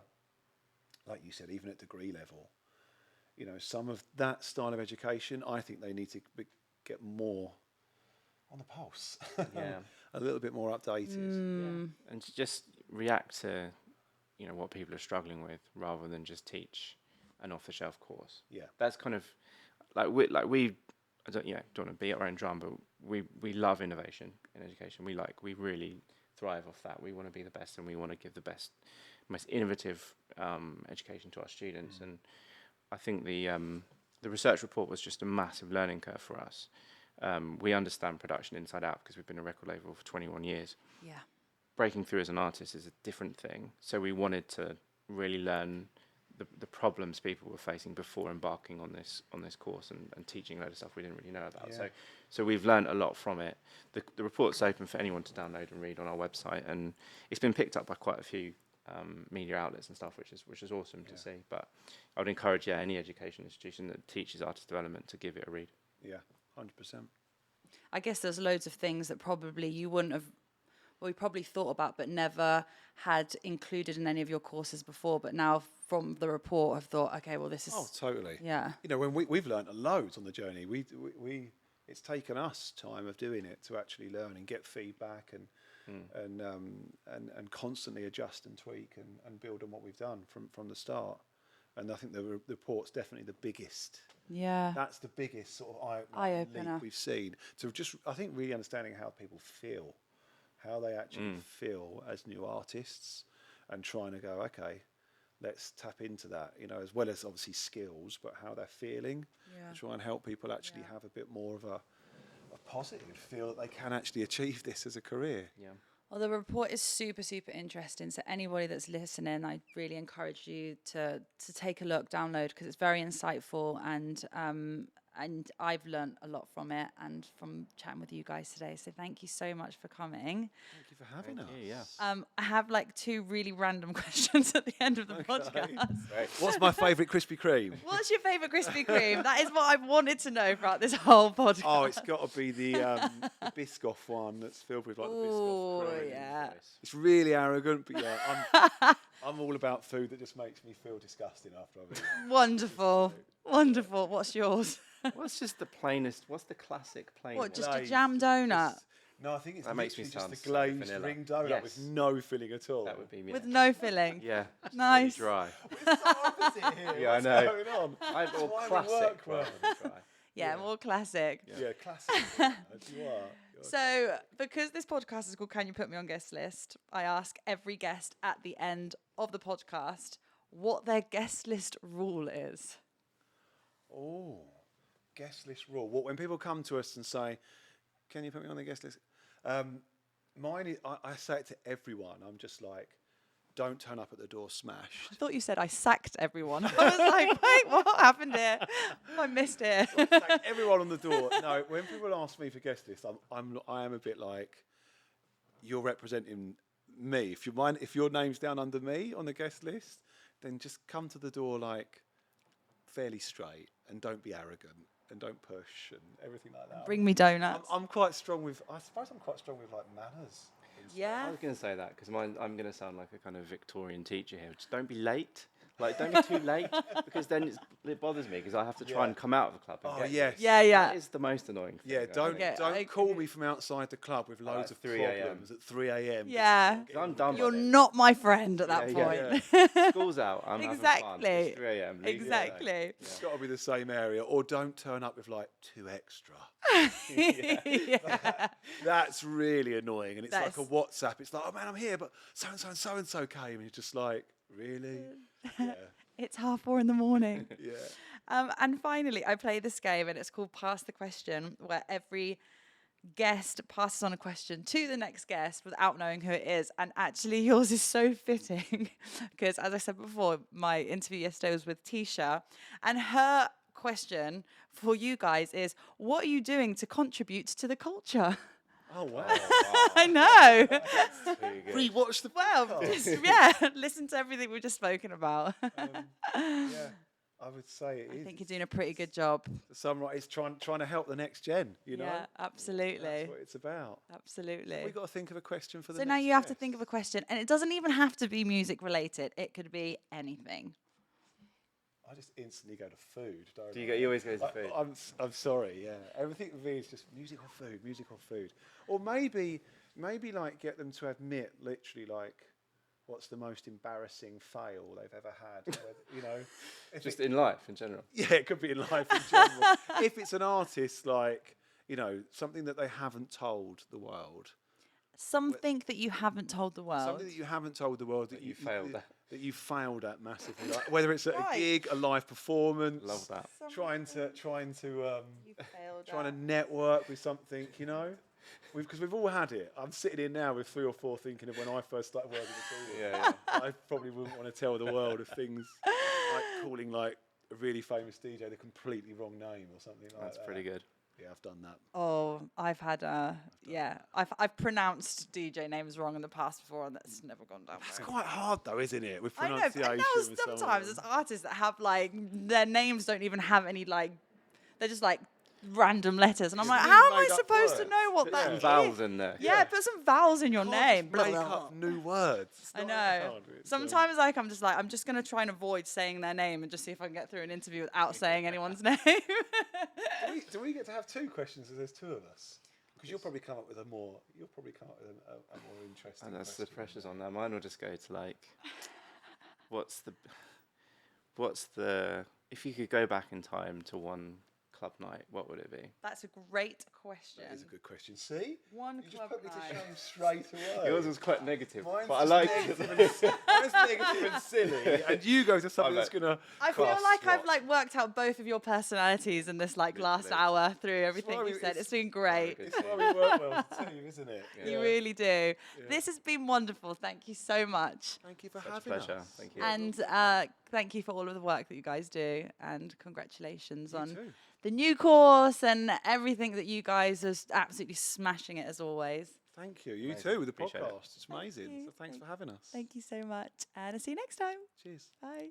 like you said, even at degree level, some of that style of education, I think they need to get more on the pulse, a little bit more updated, and to just react to, what people are struggling with, rather than just teach an off-the-shelf course. Yeah, that's kind of we. I don't want to beat our own drum, but we love innovation in education. We really thrive off that. We want to be the best, and we want to give the best, most innovative education to our students. And I think the research report was just a massive learning curve for us. We understand production inside out because we've been a record label for 21 years. Yeah. Breaking through as an artist is a different thing. So we wanted to really learn the problems people were facing before embarking on this course and teaching a load of stuff we didn't really know about. Yeah. So we've learned a lot from it. The report's open for anyone to download and read on our website, and it's been picked up by quite a few media outlets and stuff, which is awesome to see. But I would encourage any education institution that teaches artist development to give it a read. Yeah, 100%. I guess there's loads of things that probably you wouldn't have, well, you probably thought about but never had included in any of your courses before, but now from the report have thought, okay, well, this is... Oh, totally. Yeah. When we've learned loads on the journey. We it's taken us time of doing it to actually learn and get feedback and constantly adjust and tweak and build on what we've done from the start. And I think the report's definitely the biggest. Yeah. That's the biggest sort of eye-opener leap we've seen. So just, I think, really understanding how people feel, how they actually feel as new artists, and trying to go, okay, let's tap into that, as well as obviously skills, but how they're feeling. Yeah. Try and help people actually have a bit more of a positive feel that they can actually achieve this as a career. Yeah. Well, the report is super, super interesting. So anybody that's listening, I really encourage you to take a look, download, because it's very insightful, and I've learned a lot from it and from chatting with you guys today. So thank you so much for coming. Thank you for having us. Yeah. I have two really random questions at the end of the podcast. Right. What's my favourite Krispy Kreme? What's your favourite Krispy Kreme? That is what I've wanted to know throughout this whole podcast. Oh, it's got to be the Biscoff one that's filled with the Biscoff cream. Yeah. It's really arrogant, but yeah, I'm all about food that just makes me feel disgusting after I've eaten. Wonderful. Wonderful. What's yours? What's just the plainest? What's the classic plain? What, just one? a jam donut? No, I think it's That makes me literally just a sound glazed vanilla. ring donut Yes. with no filling at all. That would be me. With no filling? Yeah. just Nice. Really dry. It's so opposite here. Yeah, I What's know. going on? I'm all why we classic. work rather well. than dry. Yeah, more classic. Yeah, classic. You are. So, because this podcast is called Can You Put Me on Guest List, I ask every guest at the end of the podcast what their guest list rule is. Oh, guest list rule. What, when people come to us and say, can you put me on the guest list? Mine is, I say it to everyone. I'm just like, don't turn up at the door smashed. I thought you said I sacked everyone. I was like, wait, what happened here? I missed it. Like, everyone on the door. No, when people ask me for guest list, I am a bit like, you're representing me. If your name's down under me on the guest list, then just come to the door like fairly straight and don't be arrogant and don't push and everything like that. Bring me donuts. I'm quite strong with. I suppose I'm quite strong with like manners. Yeah. I was going to say that because I'm going to sound like a kind of Victorian teacher here. Just don't be late. Like, don't be too late, because then it bothers me because I have to try and come out of the club. And Oh get yes. Yeah, yeah. That is the most annoying thing. Yeah, don't I call me from outside the club with loads of 3 a.m. problems at 3 a.m. Yeah. I'm done. You're by then. not my friend at that Yeah, point. School's out. I'm having fun. Exactly. It's 3 a.m. Leave me alone. Exactly. It's got to be the same area, or don't turn up with like 2 extra. Yeah. That's really annoying, and it's like a That's- WhatsApp. It's like, oh man, I'm here, but so and so and so and so came, and you're just like, really? Yeah, It's 4:30 in the morning. yeah. And finally, I play this game, and it's called Pass the Question, where every guest passes on a question to the next guest without knowing who it is. And actually, yours is so fitting because, as I said before, my interview yesterday was with Tisha, and her question for you guys is, what are you doing to contribute to the culture? Oh wow! I know. Rewatch the Well, podcast. just, listen to everything we've just spoken about. Yeah, I would say it I is. think you're doing a pretty good job. To summarize, it's trying to help the next gen. You know, Yeah, absolutely. that's what it's about. Absolutely. We've got to think of a question for the So next now you have to guest. think of a question, and it doesn't even have to be music related. It could be anything. I just instantly go to food, don't Do I? you always go to food? I'm sorry, yeah. Everything with me is just music or food, music or food. Or maybe like get them to admit literally like what's the most embarrassing fail they've ever had. You know, Just in life in general. yeah, it could be in life in general. If it's an artist, like, you know, something that they haven't told the world. Something that you haven't told the world. Something that you haven't told the world That you failed at. That you failed at massively. Like, whether it's at Right. a gig, a live performance. Love that. Trying to You failed trying to at. network with something, you know, because we've all had it. I'm sitting here now with 3 or 4 thinking of when I first started working at Toolroom. Yeah. I probably wouldn't want to tell the world of things like calling like a really famous DJ the completely wrong name or something like that. That's pretty good. Yeah, I've done that. Oh, I've had I've pronounced DJ names wrong in the past before, and that's never gone down It's well. quite hard though, isn't it? With I know, pronunciation. but now with some of sometimes them. there's artists that have like their names don't even have any like, they're just like random letters, and I'm like, New how am I made up supposed to words. know what Put that some is? vowels in there. Yeah, put some vowels in your Can't name. just make Blah, blah, up blah. new words. It's I not know. hard. It's, Sometimes like I'm just gonna try and avoid saying their name and just see if I can get through an interview without saying anyone's name. do we get to have 2 questions if there's 2 of us? Because you'll probably come up with a more interesting. And that's question. the pressure's on there. Mine will just go to like, what's the, if you could go back in time to one club night, what would it be? That's a great question. That is a good question. See, One you just club put me night. to shame straight away. Yours was quite negative, Mine's but I just like negative it. Mine's negative and silly, and you go to something I'm that's like- gonna. I feel Class like I've swap. like worked out both of your personalities in this like last Literally. hour through everything why you we- said. it's- It's been great. Good It's why team. we work well as a team, isn't it? You really do. This has been wonderful. Thank you so much. Thank you for Such a having pleasure. us. Thank you. And thank you for all of the work that you guys do. And congratulations You on too. the new course and everything that you guys are absolutely smashing it as always. Thank you. You Amazing. too with the Appreciate it. podcast. It's amazing. you. So thanks for having us. Thank you so much. And I'll see you next time. Cheers. Bye.